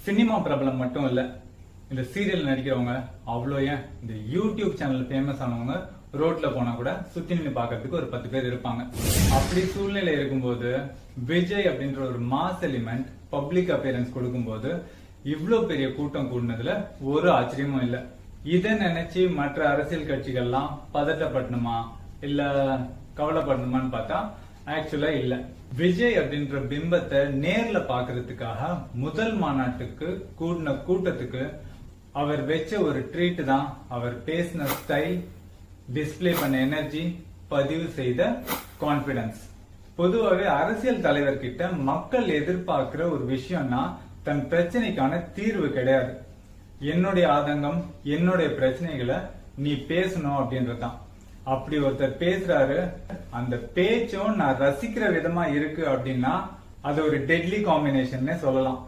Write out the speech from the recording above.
Cinema பிரபலம் மட்டும் இல்ல, இந்த சீரியல் நடிக்கிறவங்க அவ்வளோ ஏன் இந்த யூடியூப் சேனல் ஃபேமஸ் ஆனவங்க ரோட்ல போனா கூட சுத்தி நின்று பாக்கிறதுக்கு ஒரு 10 பேர் இருப்பாங்க. அப்படி சூழ்நிலை இருக்கும்போது விஜய் அப்படின்ற ஒரு மாஸ் எலிமெண்ட் பப்ளிக் அப்பியரன்ஸ் கொடுக்கும்போது இவ்ளோ பெரிய கூட்டம் கூடினதுல ஒரு ஆச்சரியமும் இல்ல. இதை நினைச்சு மற்ற அரசியல் கட்சிகள்லாம் பதட்டப்படணுமா இல்ல கவலைப்படணுமான்னு பார்த்தா ஆக்சுவலா இல்ல. விஜய் அப்படின்ற பிம்பத்தை நேர்ல பாக்குறதுக்காக முதல் மாநாட்டுக்கு கூடின கூட்டத்துக்கு அவர் வச்ச ஒரு ட்ரீட் தான் அவர் பேசின ஸ்டைல், டிஸ்பிளே பண்ண எனர்ஜி, பதிவு செய்த கான்பிடன்ஸ். பொதுவாகவே அரசியல் தலைவர்கிட்ட மக்கள் எதிர்பார்க்கிற ஒரு விஷயம்னா தன் பிரச்சனைக்கான தீர்வு கிடையாது. என்னுடைய ஆதங்கம், என்னுடைய பிரச்சனைகளை நீ பேசணும் அப்படின்றதான். அப்படி ஒருத்தர் பேசுறாரு, அந்த பேச்சும் நான் ரசிக்கிற விதமா இருக்கு அப்படின்னா அது ஒரு டெட்லி காம்பினேஷன் சொல்லலாம்.